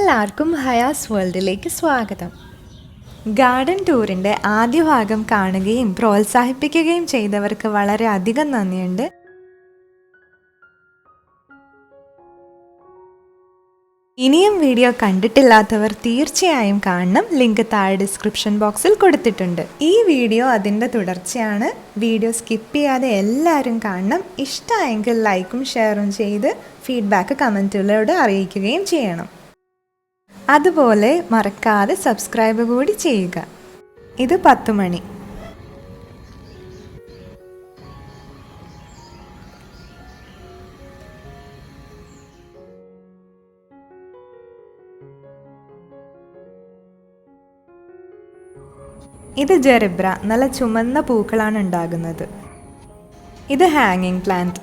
എല്ലാവർക്കും ഹയാസ് വേൾഡിലേക്ക് സ്വാഗതം. ഗാർഡൻ ടൂറിൻ്റെ ആദ്യ ഭാഗം കാണുകയും പ്രോത്സാഹിപ്പിക്കുകയും ചെയ്തവർക്ക് വളരെ അധികം നന്ദിയുണ്ട്. ഇനിയും വീഡിയോ കണ്ടിട്ടില്ലാത്തവർ തീർച്ചയായും കാണണം. ലിങ്ക് താഴെ ഡിസ്ക്രിപ്ഷൻ ബോക്സിൽ കൊടുത്തിട്ടുണ്ട്. ഈ വീഡിയോ അതിൻ്റെ തുടർച്ചയാണ്. വീഡിയോ സ്കിപ്പ് ചെയ്യാതെ എല്ലാവരും കാണണം. ഇഷ്ടമായെങ്കിൽ ലൈക്കും ഷെയറും ചെയ്ത് ഫീഡ്ബാക്ക് കമൻറ്റിലൂടെ അറിയിക്കുകയും ചെയ്യണം. അതുപോലെ മറക്കാതെ സബ്സ്ക്രൈബ് കൂടി ചെയ്യുക. ഇത് 10 മണി. ഇത് ജെറിബ്ര, നല്ല ചുമന്ന പൂക്കളാണ് ഉണ്ടാകുന്നത്. ഇത് ഹാങ്ങിങ് പ്ലാന്റ്.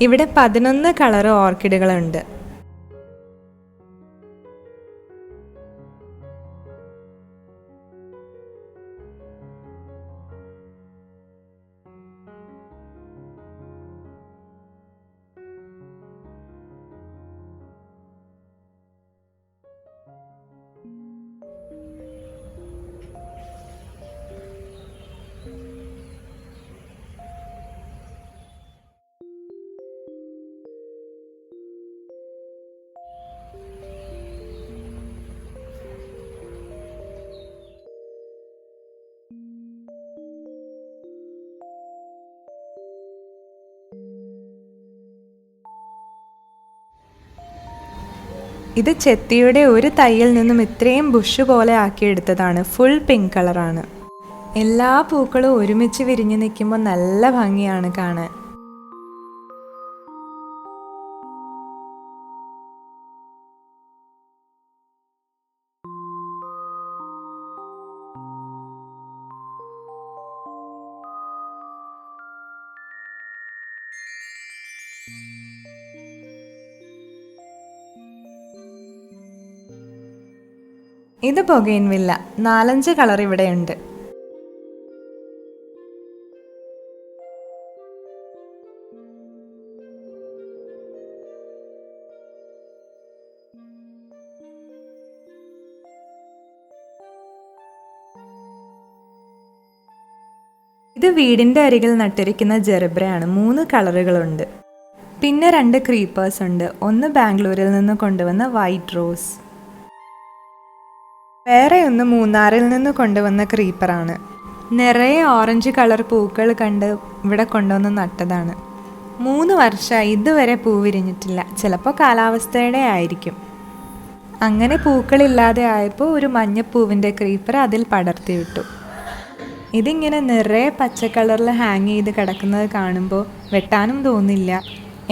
ഇവിടെ 11 കളർ ഓർക്കിഡുകളുണ്ട്. ഇത് ചെത്തിയുടെ ഒരു തൈയിൽ നിന്നും ഇത്രയും ബുഷ് പോലെ ആക്കിയെടുത്തതാണ്. ഫുൾ പിങ്ക് കളറാണ്. എല്ലാ പൂക്കളും ഒരുമിച്ച് വിരിഞ്ഞു നിൽക്കുമ്പോൾ നല്ല ഭംഗിയാണ് കാണാൻ. ഇത് ബൊഗെയിൻവില്ല. 4-5 കളർ ഇവിടെയുണ്ട്. ഇത് വീടിൻ്റെ അരികിൽ നട്ടിരിക്കുന്ന ജെറിബ്രയാണ്. 3 കളറുകളുണ്ട്. പിന്നെ 2 ക്രീപ്പേഴ്സ് ഉണ്ട്. ഒന്ന് ബാംഗ്ലൂരിൽ നിന്ന് കൊണ്ടുവന്ന വൈറ്റ് റോസ്, വേറെ ഒന്ന് മൂന്നാറിൽ നിന്ന് കൊണ്ടുവന്ന ക്രീപ്പറാണ്. നിറയെ ഓറഞ്ച് കളർ പൂക്കൾ കണ്ട് ഇവിടെ കൊണ്ടുവന്ന് നട്ടതാണ്. 3 വർഷമായി ഇതുവരെ പൂ വിരിഞ്ഞിട്ടില്ല. ചിലപ്പോൾ കാലാവസ്ഥയുടെ ആയിരിക്കും. അങ്ങനെ പൂക്കളില്ലാതെ ആയപ്പോൾ ഒരു മഞ്ഞപ്പൂവിൻ്റെ ക്രീപ്പർ അതിൽ പടർത്തി വിട്ടു. ഇതിങ്ങനെ നിറയെ പച്ച കളറിൽ ഹാങ് ചെയ്ത് കിടക്കുന്നത് കാണുമ്പോൾ വെട്ടാനും തോന്നില്ല.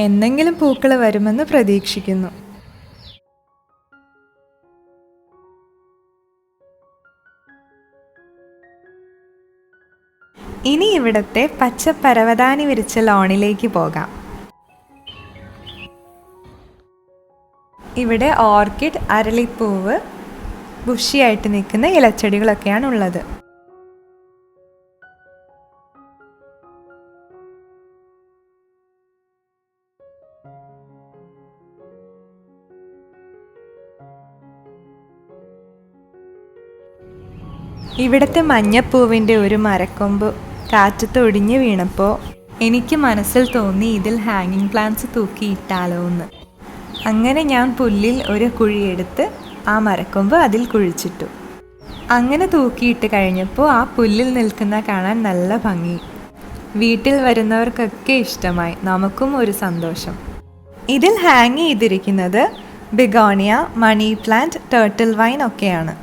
എന്തെങ്കിലും പൂക്കൾ വരുമെന്ന് പ്രതീക്ഷിക്കുന്നു. ഇനി ഇവിടത്തെ പച്ച പരവതാനി വിരിച്ച ലോണിലേക്ക് പോകാം. ഇവിടെ ഓർക്കിഡ്, അരളിപ്പൂവ്, ബുഷിയായിട്ട് നിൽക്കുന്ന ഇലച്ചെടികളൊക്കെയാണ് ഉള്ളത്. ഇവിടുത്തെ മഞ്ഞപ്പൂവിൻ്റെ ഒരു മരക്കൊമ്പ് കാറ്റത്ത് ഒടിഞ്ഞു വീണപ്പോൾ എനിക്ക് മനസ്സിൽ തോന്നി ഇതിൽ ഹാങ്ങിങ് പ്ലാന്റ്സ് തൂക്കിയിട്ടാലോ എന്ന്. അങ്ങനെ ഞാൻ പുല്ലിൽ ഒരു കുഴിയെടുത്ത് ആ മരക്കൊമ്പ് അതിൽ കുഴിച്ചിട്ടു. അങ്ങനെ തൂക്കിയിട്ട് കഴിഞ്ഞപ്പോൾ ആ പുല്ലിൽ നിൽക്കുന്ന കാണാൻ നല്ല ഭംഗി. വീട്ടിൽ വരുന്നവർക്കൊക്കെ ഇഷ്ടമായി. നമുക്കും ഒരു സന്തോഷം. ഇതിൽ ഹാങ് ചെയ്തിരിക്കുന്നത് begonia, money plant, turtle vine ഒക്കെയാണ്.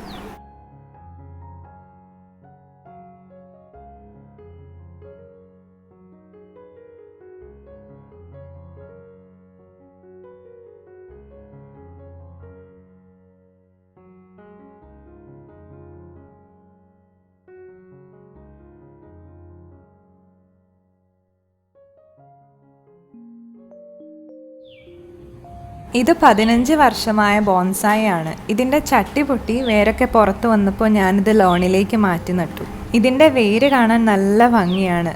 ഇത് 15 വർഷമായ ബോൺസായി ആണ്. ഇതിൻ്റെ ചട്ടി പൊട്ടി വേരൊക്കെ പുറത്ത് വന്നപ്പോൾ ഞാനിത് ലോണിലേക്ക് മാറ്റി നട്ടു. ഇതിൻ്റെ വേര് കാണാൻ നല്ല ഭംഗിയാണ്.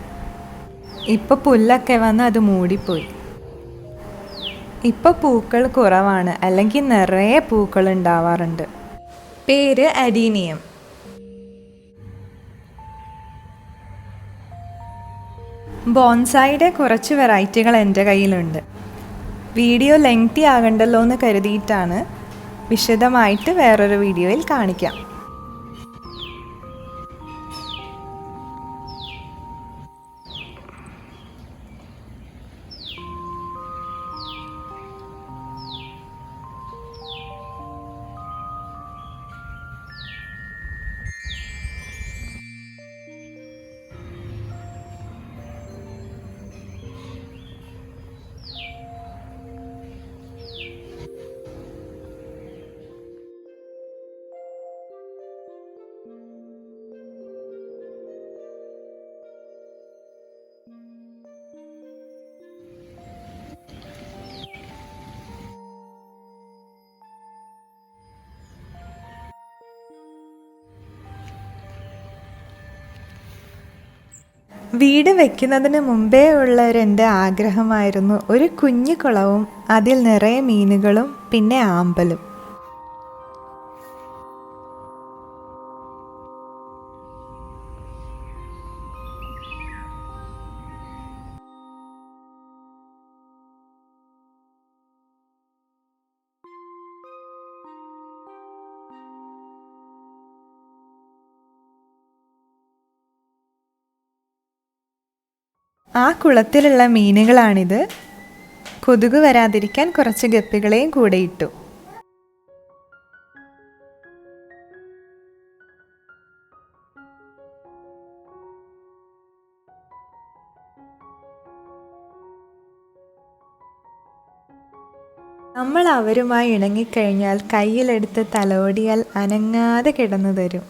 ഇപ്പോൾ പുല്ലൊക്കെ വന്ന് അത് മൂടിപ്പോയി. ഇപ്പോൾ പൂക്കൾ കുറവാണ്, അല്ലെങ്കിൽ നിറയെ പൂക്കൾ ഉണ്ടാവാറുണ്ട്. പേര് അഡീനിയം. ബോൺസായിയുടെ കുറച്ച് വെറൈറ്റികൾ എൻ്റെ കയ്യിലുണ്ട്. വീഡിയോ ലെങ്തി ആകണ്ടല്ലോ എന്ന് കരുതിയിട്ടാണ്. വിശദമായിട്ട് വേറൊരു വീഡിയോയിൽ കാണിക്കാം. വീട് വെക്കുന്നതിന് മുമ്പേ ഉള്ള എൻ്റെ ആഗ്രഹമായിരുന്നു ഒരു കുഞ്ഞു കുളവും അതിൽ നിറയെ മീനുകളും പിന്നെ ആമ്പലും. ആ കുളത്തിലുള്ള മീനുകളാണിത്. കൊതുക് വരാതിരിക്കാൻ കുറച്ച് ഗപ്പികളെയും കൂടെ ഇട്ടു. നമ്മൾ അവരുമായി ഇണങ്ങിക്കഴിഞ്ഞാൽ കയ്യിലെടുത്ത് തലോടിയാൽ അനങ്ങാതെ കിടന്നു തരും.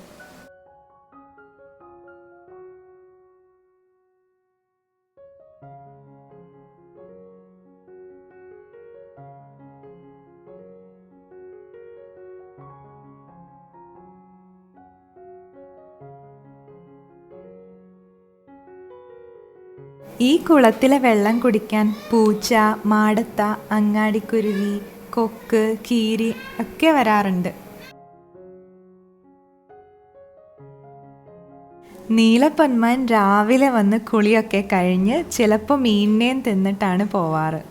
ഈ കുളത്തിലെ വെള്ളം കുടിക്കാൻ പൂച്ച, മാടത്ത, അങ്ങാടിക്കുരുവി, കൊക്ക്, കീരി ഒക്കെ വരാറുണ്ട്. നീലപ്പൊന്മാൻ രാവിലെ വന്ന് കുളിയൊക്കെ കഴിഞ്ഞ് ചിലപ്പോൾ മീനിനെയും തിന്നിട്ടാണ് പോവാറ്.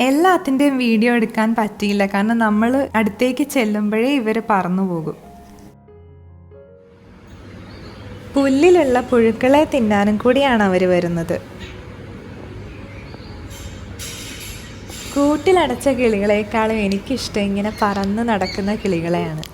എല്ലാത്തിൻ്റെയും വീഡിയോ എടുക്കാൻ പറ്റിയില്ല, കാരണം നമ്മൾ അടുത്തേക്ക് ചെല്ലുമ്പോഴേ ഇവർ പറന്നു പോകും. പുല്ലിലുള്ള പുഴുക്കളെ തിന്നാനും കൂടിയാണ് അവർ വരുന്നത്. കൂട്ടിലടച്ച കിളികളെക്കാളും എനിക്കിഷ്ടം ഇങ്ങനെ പറന്ന് നടക്കുന്ന കിളികളെയാണ്.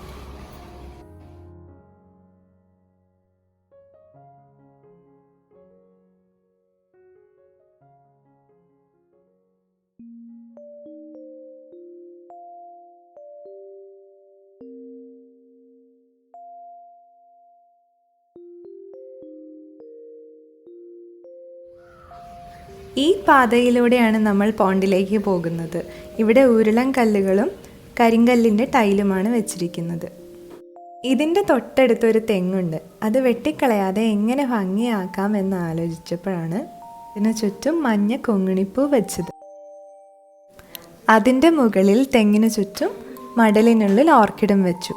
ഈ പാതയിലൂടെയാണ് നമ്മൾ പോണ്ടിലേക്ക് പോകുന്നത്. ഇവിടെ ഉരുളൻ കല്ലുകളും കരിങ്കല്ലിൻ്റെ ടൈലുമാണ് വെച്ചിരിക്കുന്നത്. ഇതിൻ്റെ തൊട്ടടുത്തൊരു തെങ്ങുണ്ട്. അത് വെട്ടിക്കളയാതെ എങ്ങനെ ഭംഗിയാക്കാം എന്ന് ആലോചിച്ചപ്പോഴാണ് ഇതിന് ചുറ്റും മഞ്ഞ കൊങ്ങിണിപ്പൂ വെച്ചത്. അതിൻ്റെ മുകളിൽ തെങ്ങിന് ചുറ്റും മടലിനുള്ളിൽ ഓർക്കിഡും വെച്ചു.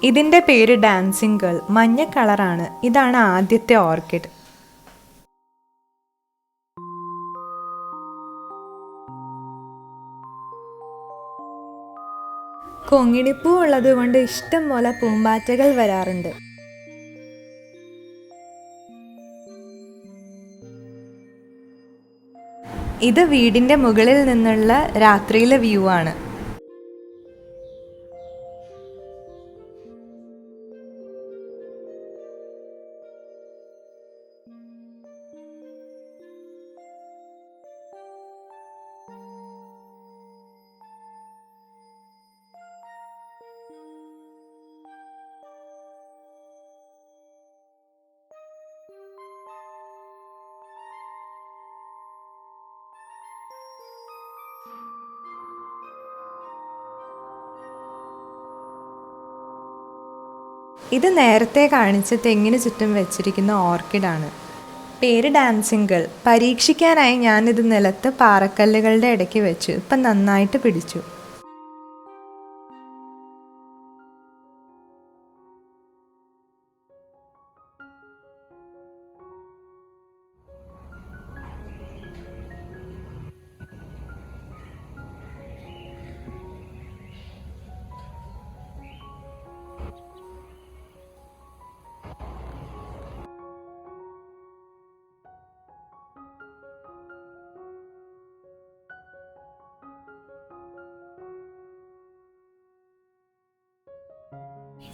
ഇതിൻ്റെ പേര് ഡാൻസിങ് ഗേൾ. മഞ്ഞ കളറാണ്. ഇതാണ് ആദ്യത്തെ ഓർക്കിഡ്. കൊങ്ങിണിപ്പൂ ഉള്ളത് കൊണ്ട് ഇഷ്ടം പോലെ പൂമ്പാറ്റകൾ വരാറുണ്ട്. ഇത് വീടിൻ്റെ മുകളിൽ നിന്നുള്ള രാത്രിയിലെ വ്യൂ ആണ്. ഇത് നേരത്തെ കാണിച്ച് തെങ്ങിന് ചുറ്റും വെച്ചിരിക്കുന്ന ഓർക്കിഡാണ്. പേര് ഡാൻസിംഗ് ഗേൾ. പരീക്ഷിക്കാനായി ഞാനിത് നിലത്ത് പാറക്കല്ലുകളുടെ ഇടയ്ക്ക് വെച്ചു. ഇപ്പം നന്നായിട്ട് പിടിച്ചു.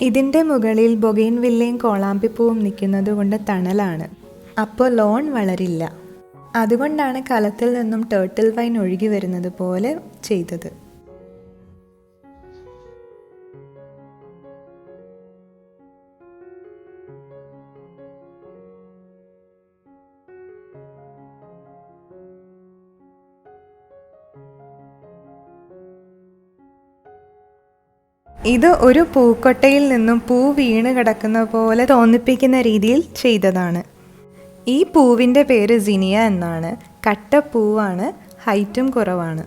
ഇതിൻ്റെ മുകളിൽ ബൊഗെയിൻവില്ലയും കോളാമ്പിപ്പൂവും നിൽക്കുന്നത് കൊണ്ട് തണലാണ്. അപ്പോൾ ലോൺ വളരില്ല. അതുകൊണ്ടാണ് കലത്തിൽ നിന്നും ടേർട്ടിൽ വൈൻ ഒഴുകി വരുന്നത് പോലെ ചെയ്തത്. ഇത് ഒരു പൂക്കൊട്ടയിൽ നിന്നും പൂ വീണ് കിടക്കുന്ന പോലെ തോന്നിപ്പിക്കുന്ന രീതിയിൽ ചെയ്തതാണ്. ഈ പൂവിൻ്റെ പേര് സിനിയ എന്നാണ്. കട്ടപ്പൂവാണ്, ഹൈറ്റും കുറവാണ്.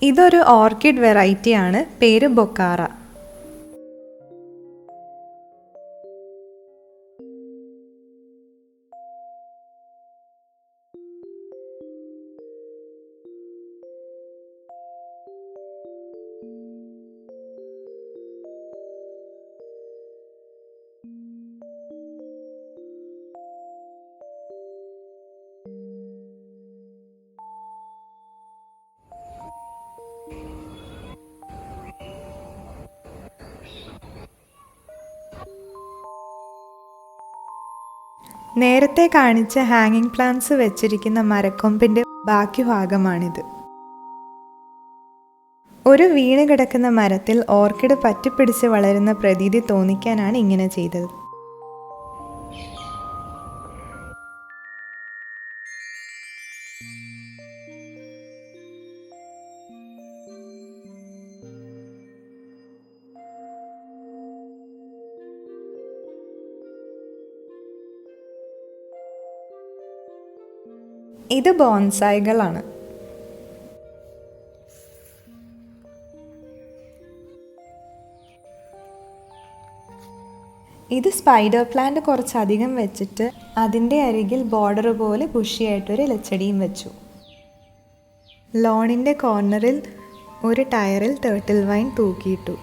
ഇതൊരു ഓർക്കിഡ് വെറൈറ്റിയാണ്. പേര് ബൊക്കാറ. നേരത്തെ കാണിച്ച ഹാങ്ങിങ് പ്ലാന്റ്സ് വെച്ചിരിക്കുന്ന മരക്കൊമ്പിൻ്റെ ബാക്കി ഭാഗമാണിത്. ഒരു വീണ് കിടക്കുന്ന മരത്തിൽ ഓർക്കിഡ് പറ്റിപ്പിടിച്ച് വളരുന്ന പ്രതീതി തോന്നിക്കാനാണ് ഇങ്ങനെ ചെയ്തത്. ഇത് ബോൺസായികളാണ്. ഇത് സ്പൈഡർ പ്ലാന്റ് കുറച്ചധികം വെച്ചിട്ട് അതിൻ്റെ അരികിൽ ബോർഡർ പോലെ ബുഷിയായിട്ടൊരു ഇലച്ചെടിയും വെച്ചു. ലോണിൻ്റെ കോർണറിൽ ഒരു ടയറിൽ ടേർട്ടിൽ വൈൻ തൂക്കിയിട്ടു.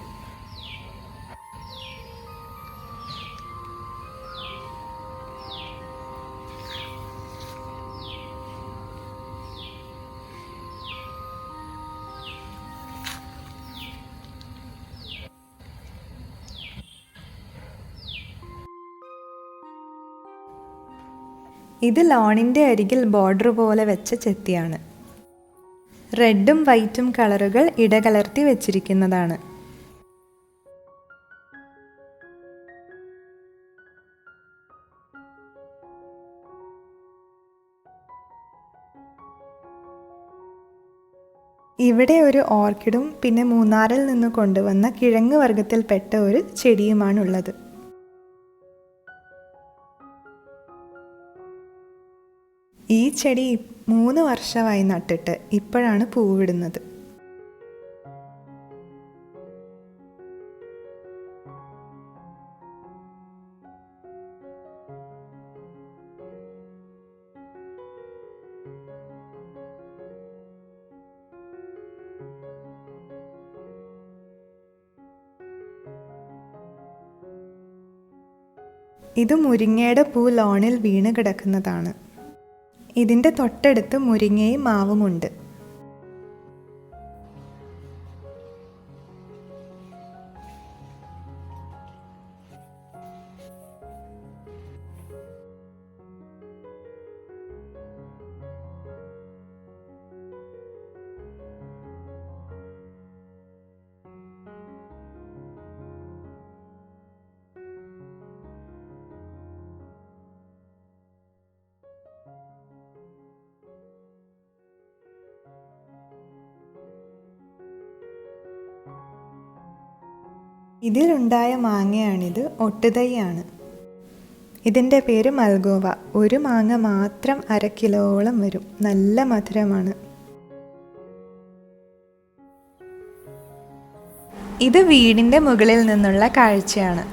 ഇത് ലോണിൻ്റെ അരികിൽ ബോർഡർ പോലെ വെച്ച ചെത്തിയാണ്. റെഡും വൈറ്റും കളറുകൾ ഇടകലർത്തി വെച്ചിരിക്കുന്നതാണ്. ഇവിടെ ഒരു ഓർക്കിഡും പിന്നെ മൂന്നാറിൽ നിന്ന് കൊണ്ടുവന്ന കിഴങ്ങ് വർഗത്തിൽപ്പെട്ട ഒരു ചെടിയുമാണുള്ളത്. ഈ ചെടി 3 വർഷമായി നട്ടിട്ട് ഇപ്പോഴാണ് പൂവിടുന്നത്. ഇത് മുരിങ്ങയുടെ പൂ ലോണിൽ വീണ് കിടക്കുന്നതാണ്. ഇതിൻ്റെ തൊട്ടടുത്ത് മുരിങ്ങയും മാവുമുണ്ട്. ഇതിലുണ്ടായ മാങ്ങയാണിത്, ഒട്ടുതൈയാണ്. ഇതിൻ്റെ പേര് മൽഗോവ. ഒരു മാങ്ങ മാത്രം 1/2 കിലോളം വരും. നല്ല മധുരമാണ്. ഇത് വീടിൻ്റെ മുകളിൽ നിന്നുള്ള കാഴ്ചയാണ്.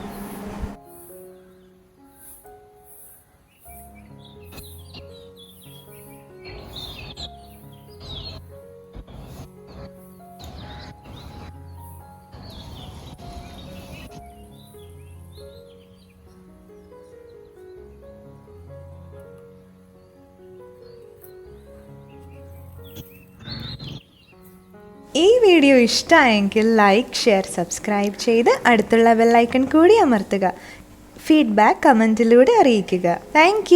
ഈ വീഡിയോ ഇഷ്ടമായെങ്കിൽ ലൈക്ക്, ഷെയർ, സബ്സ്ക്രൈബ് ചെയ്ത് അടുത്തുള്ള ബെൽ ഐക്കൺ കൂടി അമർത്തുക. ഫീഡ്ബാക്ക് കമൻറ്റിലൂടെ അറിയിക്കുക. താങ്ക്